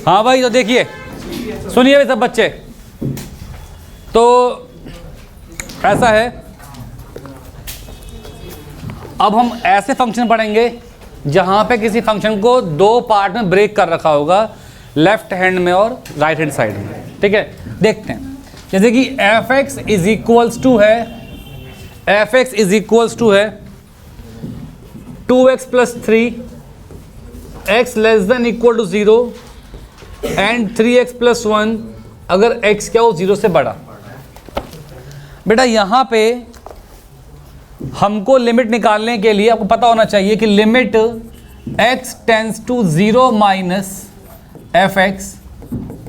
हाँ भाई, तो देखिए सुनिए भाई सब बच्चे, तो ऐसा है, अब हम ऐसे फंक्शन पढ़ेंगे जहां पे किसी फंक्शन को दो पार्ट में ब्रेक कर रखा होगा, लेफ्ट हैंड में और राइट हैंड साइड में। ठीक है, देखते हैं। जैसे कि f x is equals to है, F x is equals to है 2x plus 3, x less than equal to 0 and 3x plus 1 अगर x क्या हो 0 से बड़ा। बेटा यहाँ पे हमको लिमिट निकालने के लिए आपको पता होना चाहिए कि limit x tends to 0 minus F x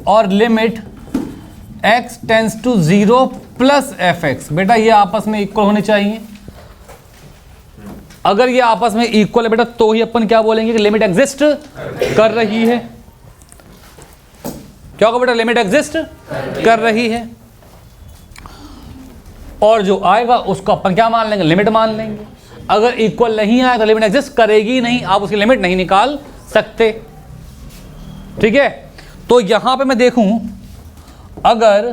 और limit x tends to 0 plus F x. बेटा ये आपस में इक्वल होने चाहिए। अगर ये आपस में इक्वल है बेटा तो ही अपन क्या बोलेंगे कि लिमिट एग्जिस्ट कर रही है। क्या होगा बेटा? लिमिट एग्जिस्ट कर रही है। और जो आएगा उसको अपन क्या मान लेंगे? लिमिट मान लेंगे। अगर इक्वल नहीं आया तो लिमिट एग्जिस्ट करेगी नहीं, आप उसकी लिमिट नहीं निकाल सकते। ठीक है, तो यहां पे मैं देखूं अगर,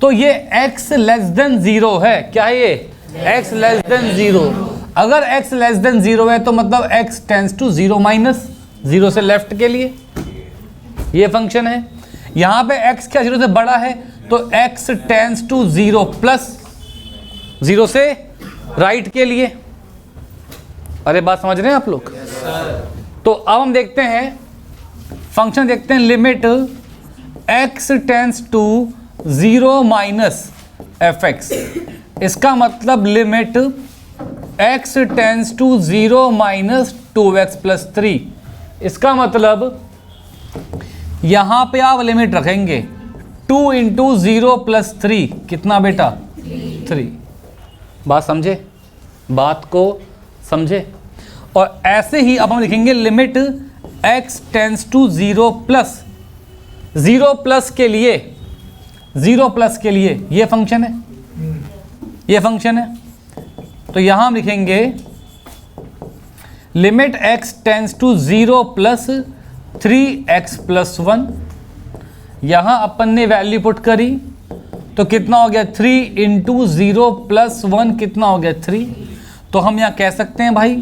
तो ये x लेस देन 0 है। क्या है ये? x less than 0। अगर x लेस देन 0 है तो मतलब x टेंस टू 0 माइनस 0 से लेफ्ट के लिए ये फंक्शन है। यहां पे x क्या 0 से बड़ा है तो x टेंस टू 0 प्लस 0 से राइट के लिए। अरे बात समझ रहे हैं आप लोग? तो अब हम देखते हैं फंक्शन, देखते हैं limit x tends to 0 minus F X. इसका मतलब limit x tends to 0 minus 2x plus 3। इसका मतलब यहां पे आप लिमिट रखेंगे 2 इंटू 0 प्लस 3। कितना बेटा? 3। बात समझे? बात को समझे? और ऐसे ही अब हम लिखेंगे limit x tends to 0 plus, 0 plus के लिए, 0 प्लस के लिए ये फंक्शन है, ये फंक्शन है। तो यहां हम लिखेंगे limit x tends to 0 plus 3x plus 1। यहां अपन ने वैल्यू पुट करी तो कितना हो गया? 3 इंटू 0 प्लस 1 कितना हो गया? 3। तो हम यहां कह सकते हैं भाई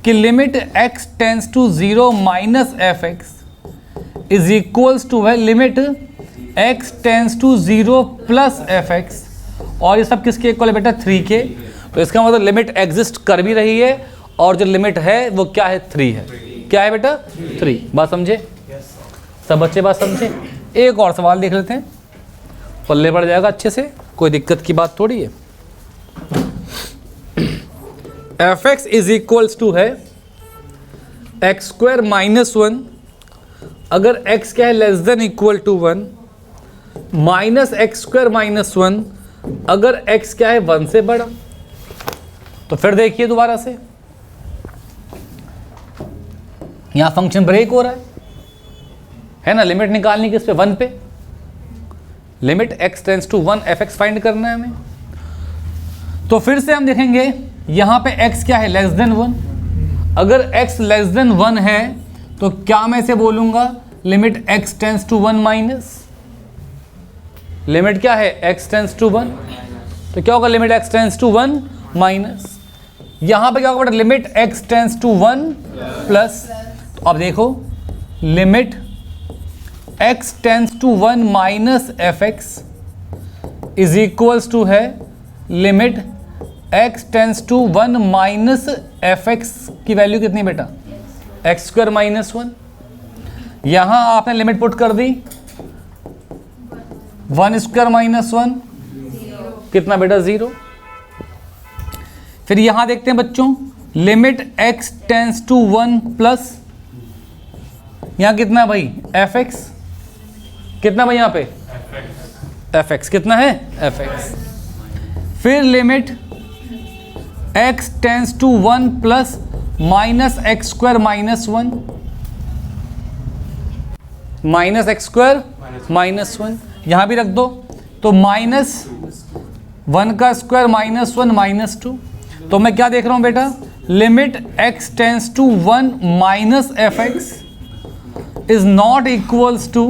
कि limit x tends to 0 minus F x is equals to है limit x tends to 0 plus F x. और ये सब किसके इक्वल है बेटा? 3 के। तो इसका मतलब लिमिट एग्जिस्ट कर भी रही है और जो लिमिट है वो क्या है? 3 है। क्या है बेटा? 3। बात समझे? सब बच्चे बात समझे? एक और सवाल देख लेते हैं, पल्ले पड़ जाएगा अच्छे से, कोई दिक्कत की बात थोड़ी है। F x is equals to है एक्स स्क्वायर माइनस 1 अगर x क्या है? Less than equal to 1 minus x square minus 1 अगर x क्या है? 1 से बड़ा। तो फिर देखिए दोबारा से, यहां फंक्शन ब्रेक हो रहा है ना? लिमिट निकालनी किस पे? 1 पे। Limit x tends to 1 F X find करना है हमें। तो फिर से हम देखेंगे यहां पे x क्या है? Less then 1। अगर x लेस देन 1 है तो क्या मैं इसे बोलूंगा? Limit x tends to 1 minus, limit क्या है? x tends to 1। तो क्या होगा? Limit x tends to 1 minus. यहां पे क्या होगा? Limit x tends to 1 plus. तो अब देखो limit x tends to 1 minus F x is equals to है limit x tends to 1 minus F x की वैल्यू कितनी बेटा? X square minus 1। यहां आपने लिमिट पुट कर दी 1 स्क्वायर माइनस 1 कितना बेटा? 0। फिर यहां देखते हैं बच्चों limit x tends to 1 plus, यहां कितना भाई? F x. कितना भाई यहां पे? F x. कितना है? F x. फिर limit x tends to 1 plus minus x square minus 1, minus x square minus 1 यहां भी रख दो। तो माइनस 1 का स्क्वायर माइनस 1 माइनस 2। तो मैं क्या देख रहा हूं बेटा? Limit x tends to 1 minus F x is not equals to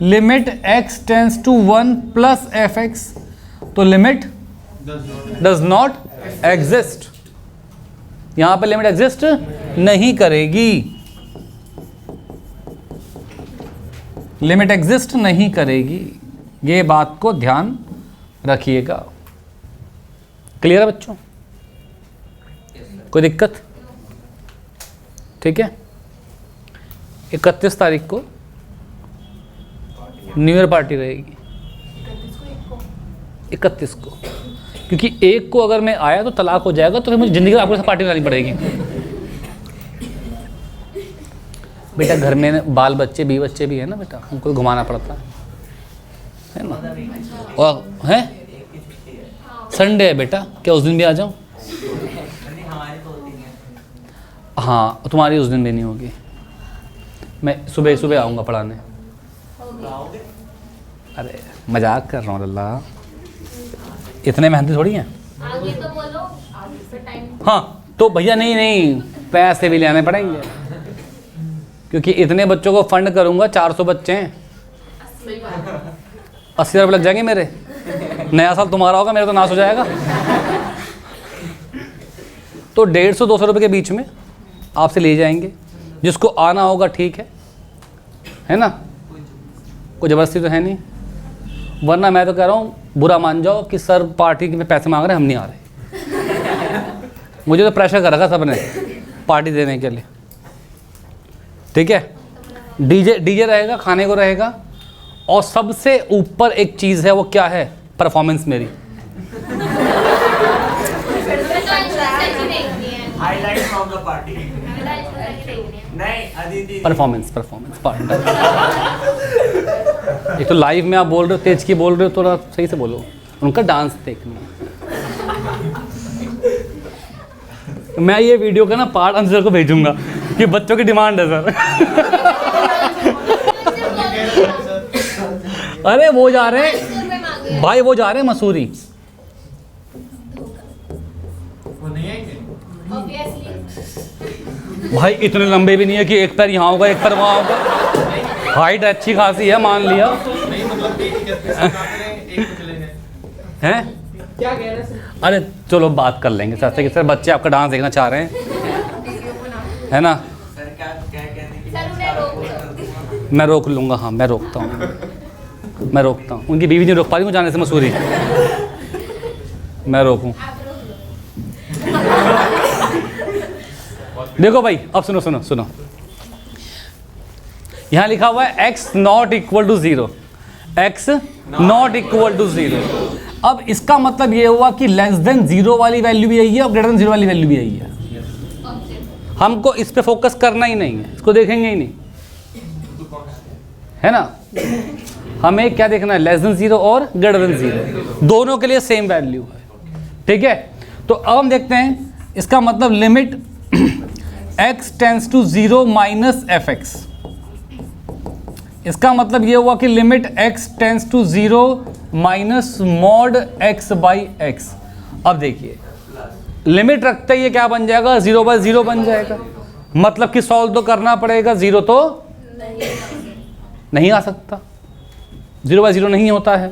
limit x tends to 1 plus F x, तो लिमिट डज नॉट एग्जिस्ट। यहां पर लिमिट एग्जिस्ट नहीं करेगी, लिमिट एग्जिस्ट नहीं करेगी, ये बात को ध्यान रखिएगा। क्लियर है बच्चों? कोई दिक्कत? ठीक है। 31 तारीख को न्यू ईयर पार्टी रहेगी, 31 को, क्योंकि 1 को अगर मैं आया तो तलाक हो जाएगा, तो फिर मुझे ज़िंदगी में आपको पार्टी बनानी पड़ेगी। बेटा घर में बाल बच्चे भी बच्चे भी है ना बेटा, उनको घुमाना पड़ता है ना। और है संडे है बेटा, क्या उस दिन भी आ जाऊँ? हाँ तुम्हारी उस दिन भी नहीं होगी, मैं सुबह सुबह आऊँगा पढ़ाने। अरे मजाक कर रहा हूँ अल्लाह, इतने मेहनती थोड़ी हैं। आगे तो बोलो, आगे से टाइम। हाँ तो भैया नहीं पैसे भी लेने पड़ेंगे, क्योंकि इतने बच्चों को फंड करूँगा, 400 बच्चे हैं, 80 रुपये लग जाएंगे मेरे। नया साल तुम्हारा होगा, मेरा तो नाश हो जाएगा। तो 150-200 रुपये के बीच में आपसे ले जाएंगे, जिसको आना होगा ठीक है ना, कोई ज़बरदस्ती तो है नहीं, वरना मैं तो कह रहा हूँ बुरा मान जाओ कि सर पार्टी के पैसे मांग रहे हैं, हम नहीं आ रहे। मुझे तो प्रेशर कर रखा सबने पार्टी देने के लिए। ठीक है, डीजे रहेगा, खाने को रहेगा, और सबसे ऊपर एक चीज़ है, वो क्या है? परफॉर्मेंस मेरी। Highlights of the party. नहीं अदिति। परफॉर्मेंस एक तो लाइव में आप बोल रहे हो, तेज की बोल रहे हो, थोड़ा सही से बोलो, उनका डांस देखना। मैं ये वीडियो का ना पार्ट आंसर को भेजूंगा कि बच्चों की डिमांड है सर। अरे वो जा रहे हैं भाई, वो जा रहे हैं मसूरी। वो नहीं आएंगे? भाई इतने लंबे भी नहीं है कि एक पैर यहाँ होगा एक पैर वहाँ होगा, हाइट अच्छी खासी है मान लिया। नहीं मतलब एक चले हैं? क्या कह रहे हैं? अरे चलो बात कर लेंगे सर से कि सर बच्चे आपका डांस देखना चाह रहे हैं, है ना। सर क्या कहने की मैं रोक लूँगा, हाँ मैं रोकता हूँ, उनकी बीवी नहीं रोक पा रही हूँ जाने से मसूरी, मैं रोकूँ। देखो भाई अब सुनो, यहाँ लिखा हुआ है x not equal to 0, x not equal to 0। अब इसका मतलब ये हुआ कि लेस देन 0 वाली वैल्यू भी यही है और ग्रेटर देन 0 वाली वैल्यू भी यही है। हमको इस पे फोकस करना ही नहीं है, इसको देखेंगे ही नहीं, है ना। हमें क्या देखना है? लेस देन 0 और ग्रेटर देन 0, दोनों के लिए सेम वैल्यू है। ठीक है, तो अब हम देखते हैं इसका मतलब limit x tends to 0 minus F X. इसका मतलब ये हुआ कि limit x tends to 0 minus mod x by X. अब देखिए लिमिट रखते ही ये क्या बन जाएगा? 0/0 बन जाएगा, मतलब कि सॉल्व तो करना पड़ेगा, 0 तो नहीं आ सकता, 0/0 नहीं होता है।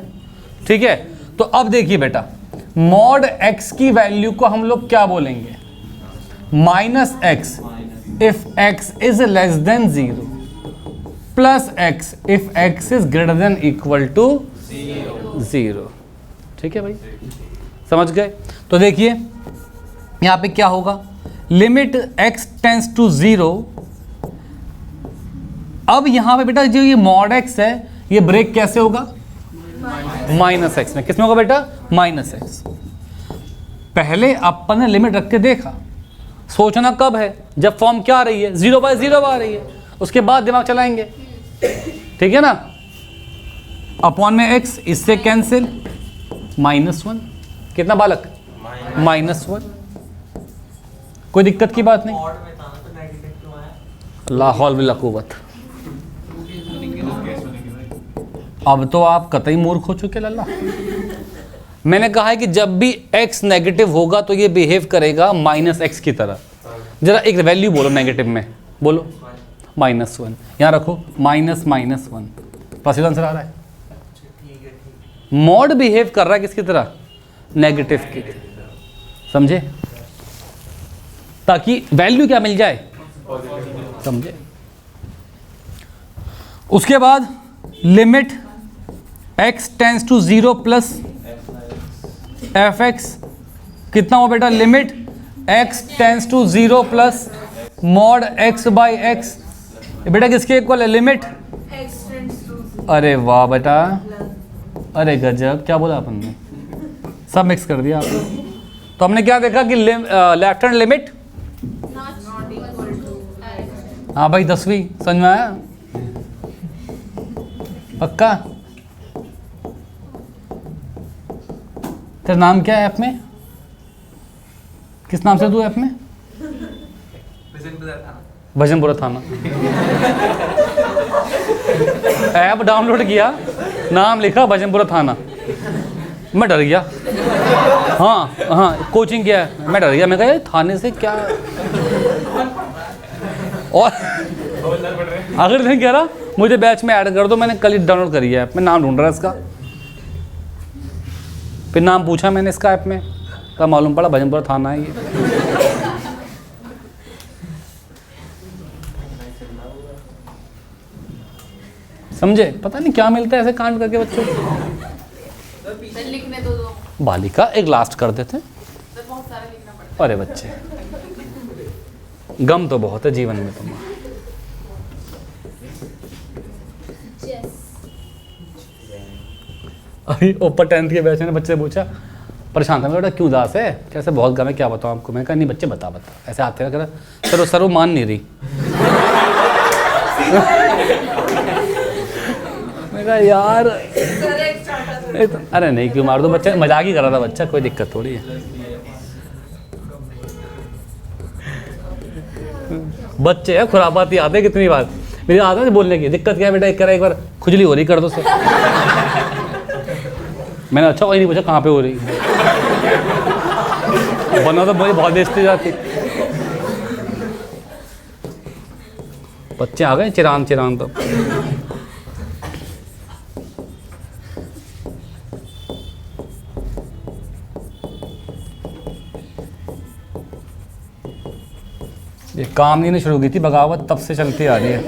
ठीक है, तो अब देखिए बेटा मॉड x की वैल्यू को हम लोग क्या बोलेंगे? Minus X if x is less than 0 plus x if x is greater than equal to 0। ठीक है भाई, समझ गए? तो देखिए यहाँ पे क्या होगा, लिमिट x टेंस टू 0। अब यहाँ पे बेटा जो ये मॉड x है ये ब्रेक कैसे होगा? माइनस एक्स में। किसमें होगा बेटा? Minus x. पहले अपन ने लिमिट रख के देखा, सोचना कब है? जब फॉर्म क्या आ रही है? 0/0 आ रही है, उसके बाद दिमाग चलाएंगे। ठीक है ना, अपॉन में x, इससे कैंसिल, -1। कितना बालक? -1। कोई दिक्कत की बात नहीं। ला हौल बिल्ला कुव्वत। अब तो आप कतई मूर्ख हो चुके लल्ला। मैंने कहा है कि जब भी x नेगेटिव होगा तो ये बिहेव करेगा -x की तरह। जरा एक वैल्यू बोलो नेगेटिव में, बोलो। -1, यहाँ रखो -1, पॉसिबल आंसर आ रहा है। मॉड बिहेव कर रहा है किसकी तरह, नेगेटिव की, समझे, ताकि वैल्यू क्या मिल जाए, समझे। उसके बाद limit x tends to 0 plus fx कितना हो बेटा, limit x tends to 0 plus mod x by x, बेटा किसके इक्वल है, लिमिट, अरे वाह बेटा, अरे गजब, क्या बोला अपन ने, सब मिक्स कर दिया आपने। तो हमने क्या देखा कि लेफ्ट हैंड लिमिट, हाँ भाई 10वीं समझ में आया, पक्का। तेरा नाम क्या है ऐप में, किस नाम से तू ऐप में, भजनपुरा थाना। ऐप डाउनलोड किया, नाम लिखा भजनपुरा थाना, मैं डर गया। हाँ कोचिंग किया है, मैं डर गया, मैं कहा थाने से क्या। और आखिर दिन कह रहा मुझे बैच में ऐड कर दो, मैंने कल ही डाउनलोड करी है ऐप में, नाम ढूंढ रहा है इसका, फिर नाम पूछा मैंने इसका ऐप में, तब मालूम पड़ा भजनपुरा थाना है ये। समझे, पता नहीं क्या मिलता है ऐसे कांड करके बच्चों को। लिखने दो बालिका एक लास्ट कर देते, बहुत सारा लिखना पड़ता अरे बच्चे गम तो बहुत है जीवन में तुम्हारा। अभी ऊपर 10th के बैच में बच्चे से पूछा, परेशान था, मैं बेटा क्यों उदास है, कैसे बहुत गम है, क्या बताऊँ आपको, मैं कहा नहीं बच्चे बता ऐसे आते रहा, सर वो मान नहीं रही। मैं कहा यार अरे नहीं क्यों मार दो, बच्चा मजाक ही कर रहा था बच्चा, कोई दिक्कत थोड़ी है। बच्चे है खुराबाती आते कितनी बार, मेरी आदत है बोलने की, दिक्कत क्या है बेटा, एक बार खुजली हो रही कर दो सर। मैंने अच्छा वही नहीं पूछा कहाँ पे हो रही, बना तो मुझे बहुत बेइज्जती जाती। बच्चे आ गए चिरान तो ये कामनी ने शुरू की थी बगावत, तब से चलती आ रही है।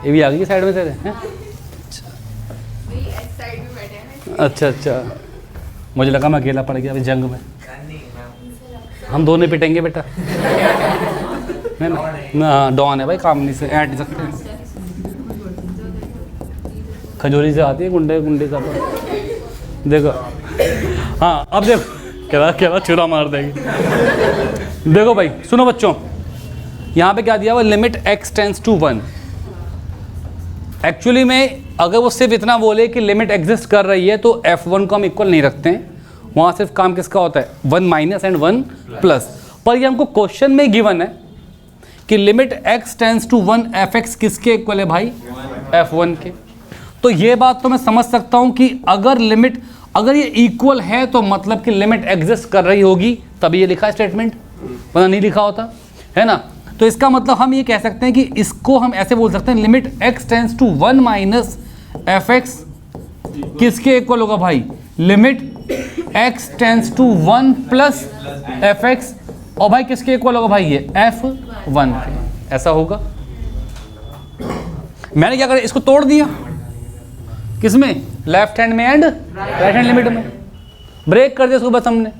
ये भी आ गई साइड में तेरे हैं? अच्छा मुझे लगा मैं अकेला पड़ गया अभी जंग में। हम दोनों पिटेंगे बेटा। है ना, डॉन है भाई, कामनी से ऐट नहीं सकते। खजूरी से आती है गुंडे सब। देखो हाँ अब देखो क्या छुरा मार देगी। देखो भाई सुनो बच्चों, यहाँ पे क्या दिया हुआ, limit x tends to 1। Actually में अगर वो सिर्फ इतना बोले कि लिमिट एग्जिस्ट कर रही है तो f1 को हम इक्वल नहीं रखते हैं, वहाँ सिर्फ काम किसका होता है 1 माइनस एंड 1 प्लस। पर ये हमको क्वेश्चन में गिवन है कि limit x tends to 1 fx किसके इक्वल है भाई, f1 के। तो ये बात तो मैं समझ सकता हूँ कि अगर ये इक्वल है तो मतलब कि लिमिट एग्जिस्ट कर रही होगी, तभी ये लिखा है स्टेटमेंट, वरना नहीं लिखा होता, है ना। तो इसका मतलब हम ये कह सकते हैं कि इसको हम ऐसे बोल सकते हैं, limit x tends to 1 minus fx किसके इक्वल होगा भाई, limit x tends to 1 plus fx, और भाई किसके इक्वल होगा भाई, ये f1, ऐसा होगा। मैंने क्या करा, इसको तोड़ दिया, किसमें, लेफ्ट हैंड में एंड राइट हैंड लिमिट में, ब्रेक कर दिया इसको बस हमने,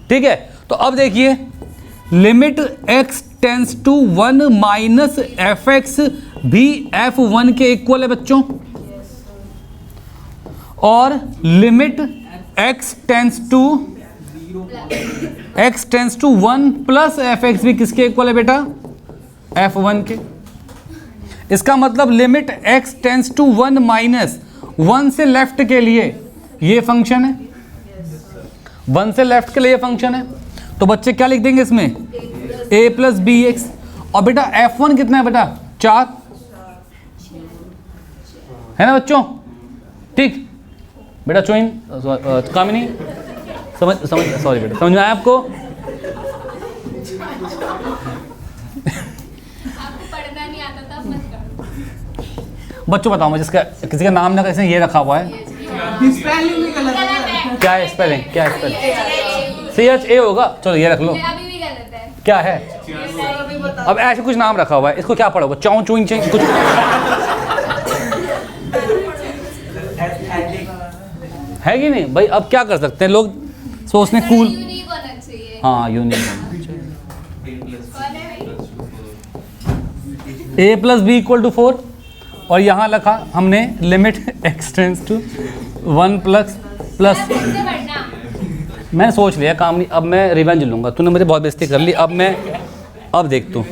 ठीक है। तो अब देखिए limit x tends to 1 minus fx भी f1 के इक्वल है बच्चों, और limit x tends to 1 plus fx भी किसके इक्वल है बेटा, f1 के। इसका मतलब limit x tends to 1 minus 1 से लेफ्ट के लिए ये फंक्शन है, 1 से लेफ्ट के लिए ये फंक्शन है। तो बच्चे क्या लिख देंगे इसमें, a प्लस बी एक्स, और बेटा f1 कितना है बेटा 4, है ना बच्चों, ठीक बेटा। चोइन कामिनी समझ सॉरी बेटा, समझ में आया आपको? आपको पढ़ना नहीं आता था, मत करो। बच्चों बताओ मुझे, इसका किसी का नाम ना कैसे ये रखा हुआ है, स्पेलिंग भी गलत है। क्या है स्पेलिंग? क्या है स्पेलिंग? CHA होगा, चलो ये रख लो। अभी भी गलत है। क्या है? अब ऐसे कुछ नाम रखा हुआ है, इसको क्या पढ़ोगे? चौं चूं चें कुछ है कि नहीं भाई? अब क्या कर सकते हैं, लोग सोचने कूल, यूनिक होना चाहिए। हाँ यूनिक कौन है भाई? A + B = 4 और यहाँ लिखा हमने limit x tends to 1 plus फिर से पढ़ना। मैंने सोच लिया काम नहीं, अब मैं रिवेंज लूँगा, तूने मुझे बहुत बेइज्जती कर ली, अब देख तू।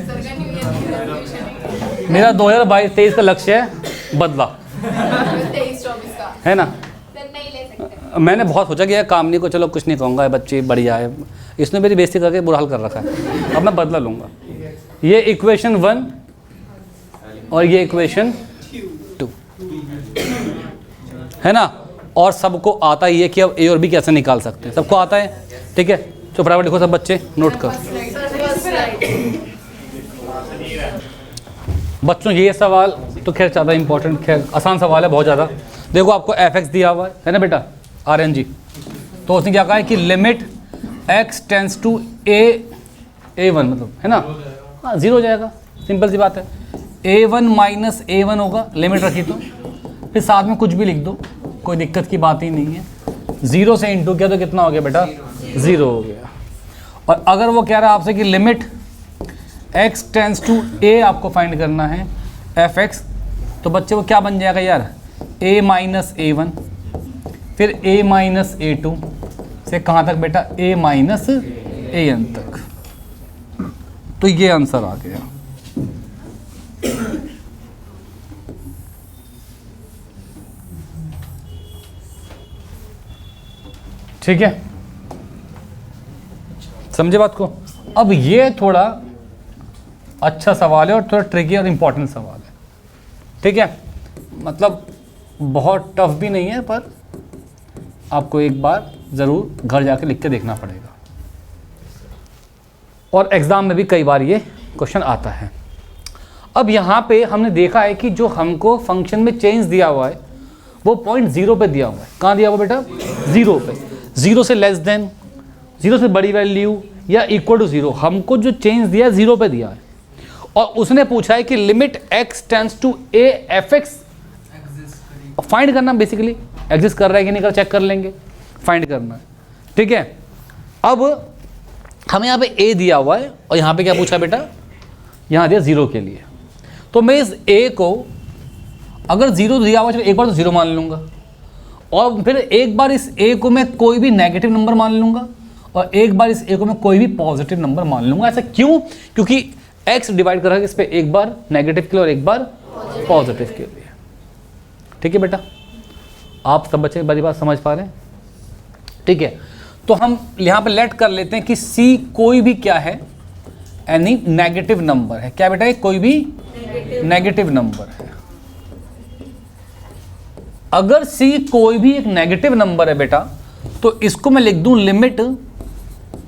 मेरा 2022-23 का लक्ष्य है बदला, 23-24 का है ना? फिर नहीं ले सकते। मैंने बहुत सोचा कि यार कामनी को चलो कुछ नहीं कहूँगा, बच्चे बढ़िया है, इसने मेरी बेइज्जती करके बुरा हाल कर रखा है, अब मैं बदला लूँगा। ये इक्वेशन 1 और ये इक्वेशन 2 है ना? और सबको आता ही है कि अब A और B कैसे निकाल सकते हैं, सबको आता है, ठीक है? तो फटाफट लिखो सब बच्चे, नोट कर। बच्चों ये सवाल तो खैर ज़्यादा इंपॉर्टेंट, खैर आसान सवाल है बहुत ज़्यादा। देखो आपको fx दिया हुआ है ना बेटा, RNG, तो उसने क्या कहा है कि limit x tends to A1 मतलब, है ना? हाँ 0 हो जाएगा, सिंपल सी बात है। A1 माइनस A1 होगा, लिमिट रखी तो फिर साथ में कुछ भी लिख दो, कोई दिक्कत की बात ही नहीं है। 0 से इंटू किया तो कितना हो गया बेटा? 0 हो गया। और अगर वो कह रहा है आपसे कि limit x tends to A आपको फाइंड करना है fx, तो बच्चे वो क्या बन जाएगा यार? A माइनस A1 फिर A माइनस A2 से कहाँ तक बेटा? A माइनस AN तक। तो ये आंसर आ गया। ठीक है, समझे बात को? अब ये थोड़ा अच्छा सवाल है और थोड़ा ट्रिकी और इम्पोर्टेंट सवाल है, ठीक है? मतलब बहुत टफ भी नहीं है, पर आपको एक बार ज़रूर घर जाके लिख के देखना पड़ेगा, और एग्ज़ाम में भी कई बार ये क्वेश्चन आता है। अब यहाँ पे हमने देखा है कि जो हमको फंक्शन में चेंज दिया हुआ है वो पॉइंट 0 पे दिया हुआ है। कहाँ दिया हुआ बेटा? 0 पे। 0 से लेस देन, 0 से बड़ी वैल्यू या इक्वल टू 0, हमको जो चेंज दिया है 0 पे दिया है, और उसने पूछा है कि limit x tends to A fx find करना, बेसिकली एग्जिस्ट कर रहा है कि नहीं कर, चेक कर लेंगे, फाइंड करना है, ठीक है? अब हमें यहाँ पे A दिया हुआ है और यहाँ पे क्या पूछा बेटा? यहाँ दिया 0 के लिए, तो मैं इस A को अगर 0 दिया हुआ है एक बार तो 0 मान लूँगा, और फिर एक बार इस A को मैं कोई भी नेगेटिव नंबर मान लूँगा, और एक बार इस A को मैं कोई भी पॉजिटिव नंबर मान लूँगा। ऐसा क्यों? क्योंकि x डिवाइड कर रहा है इस पर, एक बार नेगेटिव के लिए और एक बार पॉजिटिव के लिए, ठीक है बेटा? आप सब बच्चे बड़ी बात समझ पा रहे हैं, ठीक है? तो हम यहाँ पे लेट कर लेते हैं कि C कोई भी क्या है? एनी नेगेटिव नंबर है। क्या बेटा? कोई भी नेगेटिव नंबर है। अगर C कोई भी एक नेगेटिव नंबर है बेटा, तो इसको मैं लिख दूं limit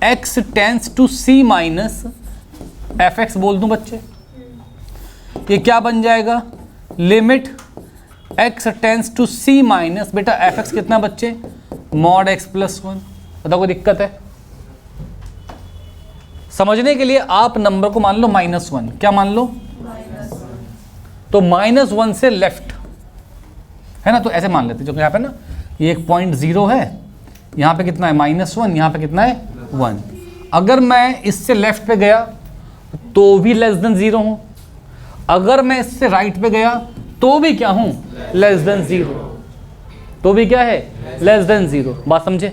x tends to C minus fx बोल दूं बच्चे। ये क्या बन जाएगा? Limit x tends to C minus बेटा fx कितना बच्चे? Mod x plus 1। बताओ कोई दिक्कत है? समझने के लिए आप नंबर को मान लो -1। क्या मान लो? तो -1 से लेफ्ट, है ना? तो ऐसे मान लेते, जो यहाँ पे ना ये एक पॉइंट 0 है, यहाँ पे कितना है? -1, यहाँ पे कितना है? 1। अगर मैं इससे लेफ्ट पे गया तो भी लेस देन 0 हूँ, अगर मैं इससे राइट पे गया तो भी क्या हूँ? Less than 0। तो भी क्या है? Less than 0। बात समझे?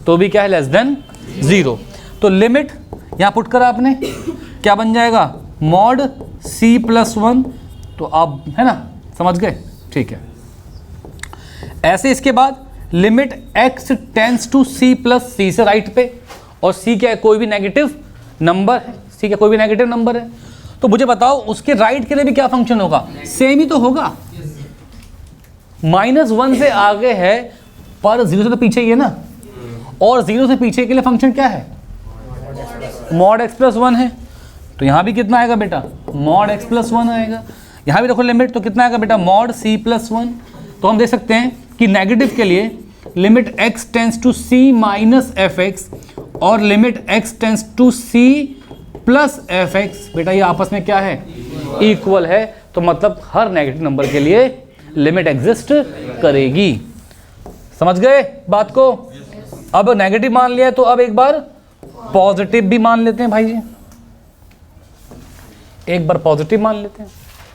तो भी क्या है? Less than 0। तो लिमिट यहाँ पुट करा आपने, क्या बन जाएगा? Mod C plus 1। तो आप, है ना, समझ गए? ठीक है। ऐसे इसके बाद limit x tends to C plus C से राइट पे, और C क्या है? कोई भी नेगेटिव नंबर है। C क्या? कोई भी नेगेटिव नंबर है। तो मुझे बताओ उसके राइट के लिए भी क्या फंक्शन होगा? सेम ही तो होगा। -1 से आगे है पर 0 से तो पीछे ही है ना, और 0 से पीछे के लिए फंक्शन क्या है, मॉड x प्लस 1 है। तो यहाँ भी कितना आएगा बेटा, मॉड x प्लस 1 आएगा। यहाँ भी देखो लिमिट, तो कितना आएगा बेटा, मॉड c प्लस 1। तो हम देख सकते हैं कि नेगेटिव के लिए limit x tends to c minus F x और limit x tends to c plus F x, बेटा ये आपस में क्या है, इक्वल है। तो मतलब हर नेगेटिव नंबर के लिए लिमिट एग्जिस्ट करेगी। समझ गए बात को। अब नेगेटिव मान लिया तो अब एक बार पॉजिटिव भी मान लेते हैं भाई जी, एक बार पॉजिटिव मान लेते हैं,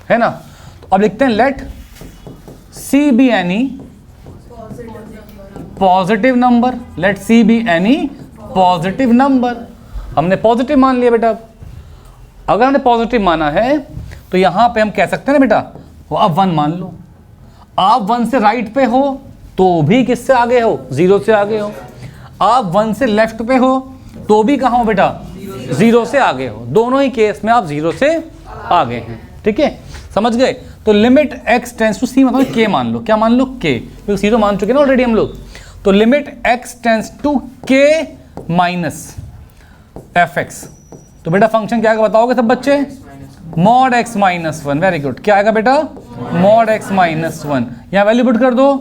है ना। तो अब लिखते हैं let C be any positive number, let C be any positive number. हमने पॉजिटिव मान लिया बेटा। अगर हमने पॉजिटिव माना है तो यहां पे हम कह सकते हैं ना बेटा, वो अब 1 मान लो। आप 1 से राइट पे हो तो भी किससे आगे हो, 0 से आगे हो। आप 1 से लेफ्ट पे हो तो भी कहाँ हो बेटा, 0 से आगे हो। दोनों ही केस में आप 0 से आगे हैं, ठीक है, समझ गए। तो limit x tends to c मतलब k मान लो, क्या मान लो, k, क्योंकि 0 मान चुके ना ऑलरेडी हम लोग। तो limit x tends to k minus F x. तो बेटा फंक्शन क्या आएगा बताओगे सब बच्चे, mod x minus 1। Very good, क्या आएगा बेटा, मॉड x माइनस 1। यहाँ वैल्यू पुट कर दो,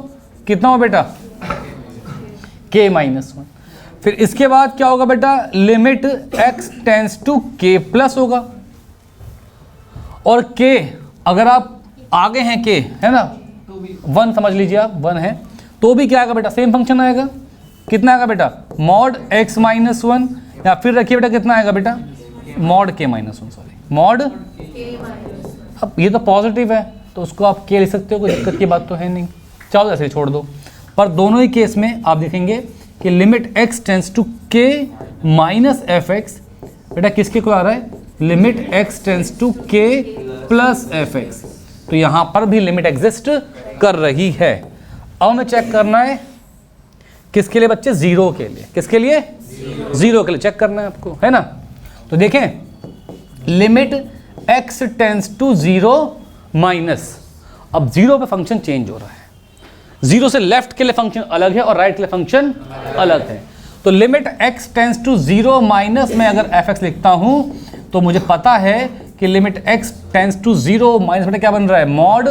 कितना हो बेटा, k माइनस 1। फिर इसके बाद क्या होगा बेटा, limit x tends to k plus होगा। और k अगर आप आगे हैं k, है ना, 1 समझ लीजिए आप, 1 है तो भी क्या आएगा बेटा, सेम फंक्शन आएगा। कितना आएगा बेटा, मॉड x माइनस 1, या फिर रखिए बेटा कितना आएगा बेटा, mod k minus 1, sorry mod. अब ये तो पॉजिटिव है तो उसको आप k लिख सकते हो, कोई दिक्कत की बात तो है नहीं, चाहो ऐसे छोड़ दो। पर दोनों ही केस में आप देखेंगे कि limit x tends to k minus F x, बेटा किसके को आ रहा है, limit x tends to k plus F x. तो यहाँ पर भी लिमिट एग्जिस्ट कर रही है। अब हमें चेक करना है किसके लिए बच्चे, 0 के लिए। किसके लिए, 0 के लिए चेक करना है आपको, है ना। तो देखें limit x tends to 0 minus, अब 0 पे फंक्शन चेंज हो रहा है। 0 से लेफ्ट के लिए फंक्शन अलग है और राइट के लिए फंक्शन अलग है। तो limit x tends to 0 minus में अगर एफ एक्स लिखता हूं तो मुझे पता है कि limit x tends to 0 minus बेटा क्या बन रहा है, मॉड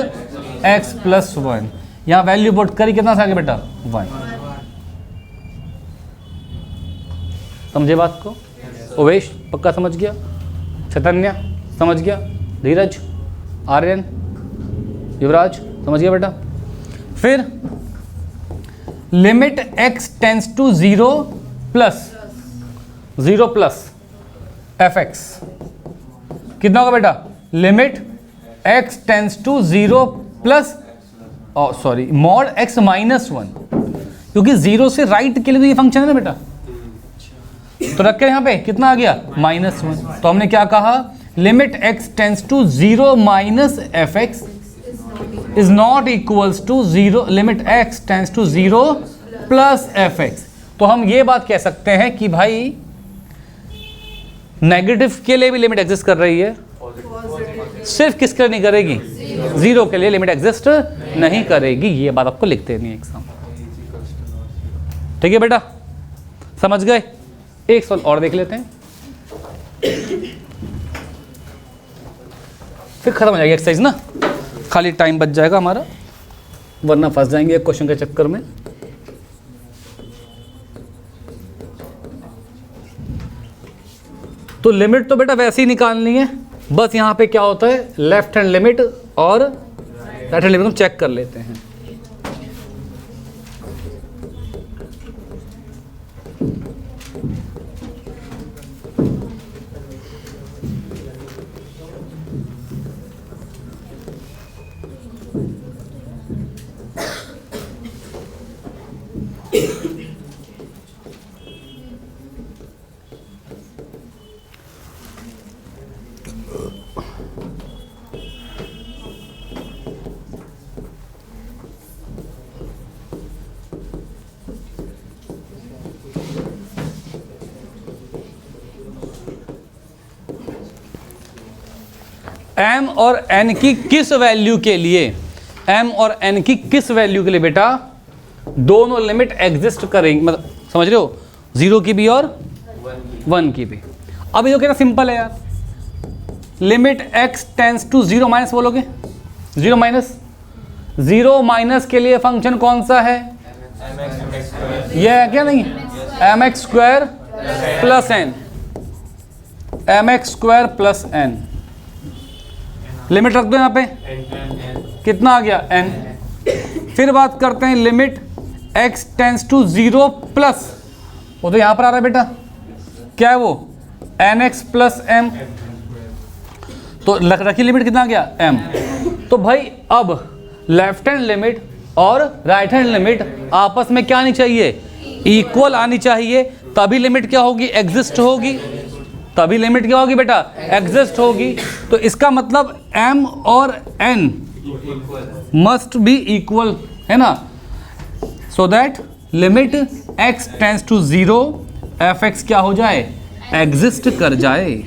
x प्लस 1। यहाँ वैल्यू पुट करी, कितना सा आगे बेटा, 1। समझे बात को, उवेश पक्का समझ गया, चैतन्य समझ गया, धीरज, आर्यन, युवराज समझ गया बेटा। फिर limit x tends to 0 plus F x, कितना होगा बेटा, limit x tends to 0 plus sorry mod x minus 1, क्योंकि 0 से राइट के लिए तो ये फंक्शन है ना बेटा। तो रख के यहाँ पे कितना आ गया, माइनस 1। तो हमने क्या कहा, limit x tends to 0 minus F x is not equals to 0 limit x tends to 0 plus F x. तो हम ये बात कह सकते हैं कि भाई नेगेटिव के लिए भी लिमिट एग्जिस्ट कर रही है, सिर्फ किसके लिए नहीं करेगी, 0 के लिए लिमिट एग्जिस्ट नहीं करेगी। ये बात आपको लिखते नहीं एग्जाम, ठीक है बेटा, समझ गए। एक सवाल और देख लेते हैं, फिर खत्म हो जाएगी एक्सरसाइज ना, खाली टाइम बच जाएगा हमारा, वरना फंस जाएंगे एक क्वेश्चन के चक्कर में। तो लिमिट तो बेटा वैसे ही निकालनी है, बस यहाँ पे क्या होता है, लेफ्ट हैंड लिमिट और राइट हैंड लिमिट हम चेक कर लेते हैं। m और n की किस वैल्यू के लिए, m और n की किस वैल्यू के लिए बेटा दोनों लिमिट एग्जिस्ट करेंगे, मतलब समझ रहे हो, 0 की भी और 1 की भी। अब ये कितना सिंपल है यार, limit x tends to 0 minus बोलोगे, 0 माइनस, 0 माइनस के लिए फंक्शन कौन सा है, ये है क्या, नहीं, mx square plus n, mx square plus n। Limit रख दो यहाँ पे, कितना आ गया n। फिर बात करते हैं limit x tends to 0 plus, वो तो यहाँ पर आ रहा है बेटा, क्या है वो, nx प्लस m, तो रखी लिमिट कितना आ गया m। तो भाई अब लेफ्ट हैंड लिमिट और राइट हैंड लिमिट आपस में क्या आनी चाहिए, इक्वल आनी चाहिए, तभी लिमिट क्या होगी, एग्जिस्ट होगी, तभी लिमिट क्या होगी बेटा, एग्जिस्ट होगी। तो इसका मतलब m और n मस्ट बी इक्वल, है ना, so that limit x tends to 0 fx क्या हो जाए, एग्जिस्ट कर जाए।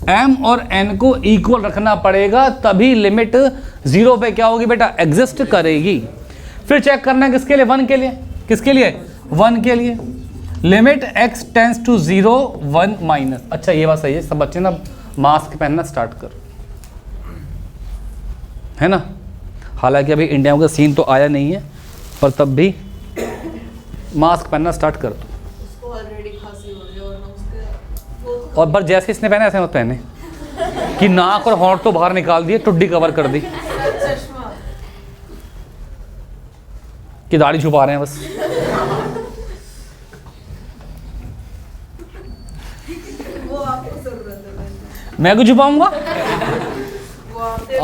m और n को इक्वल रखना पड़ेगा, तभी लिमिट 0 पे क्या होगी बेटा, एग्जिस्ट करेगी। फिर चेक करना है किसके लिए, 1 के लिए, किसके लिए, 1 के लिए, limit x tends to 0 1 minus. अच्छा ये बात सही है, सब बच्चे ना मास्क पहनना स्टार्ट कर, है ना, हालांकि अभी इंडिया का सीन तो आया नहीं है, पर तब भी मास्क पहनना स्टार्ट कर दो। और पर जैसे इसने पहने ऐसे मत पहने कि नाक और होंठ तो बाहर निकाल दिए, टुड्डी कवर कर दी, कि दाढ़ी छुपा रहे हैं बस। मैं क्यों छुपाऊंगा,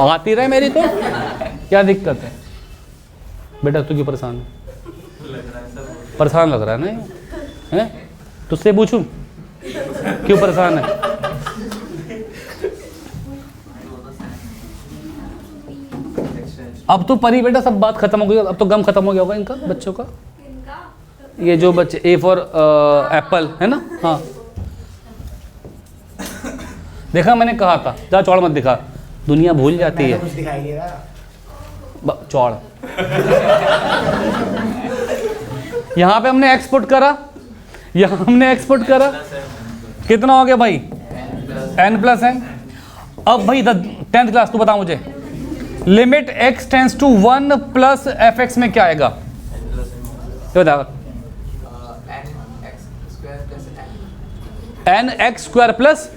आती रहे मेरी तो क्या दिक्कत है बेटा, तू क्यों परेशान है, परेशान लग रहा है ना, है तुझसे पूछूं क्यों परेशान है। अब तो परी बेटा सब बात खत्म हो गई, अब तो गम खत्म हो गया होगा इनका, बच्चों का, ये जो बच्चे ए फॉर एप्पल है ना, हाँ देखा मैंने कहा था, जा चौड़ मत दिखा, दुनिया भूल जाती है, चौड़। यहाँ पे हमने एक्सपोर्ट करा, यहाँ हमने एक्सपोर्ट करा, कितना हो गया भाई, n प्लस n। अब भाई 10th क्लास तू बता मुझे, limit x tends to 1 plus fx में क्या आएगा, ये बता, nx स्क्वायर प्लस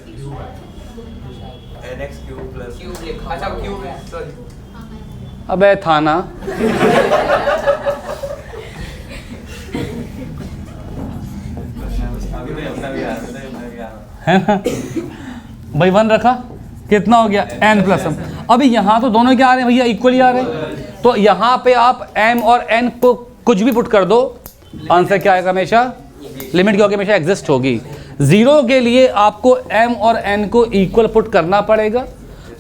अबे था ना, है ना भाई, 1 रखा, कितना हो गया n प्लस m। अभी यहाँ तो दोनों क्या आ रहे हैं भैया, इक्वली आ रहे हैं, तो यहाँ पे आप m और n को कुछ भी पुट कर दो, आंसर क्या आएगा, हमेशा लिमिट क्या होगी, हमेशा एग्जिस्ट होगी। 0 के लिए आपको m और n को इक्वल पुट करना पड़ेगा,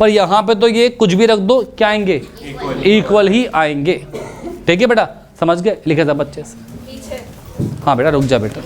पर यहाँ पे तो ये कुछ भी रख दो, क्या आएंगे, इक्वल ही आएंगे। ठीक है बेटा, समझ गए, लिखे था बच्चे से, हाँ बेटा रुक जा बेटा।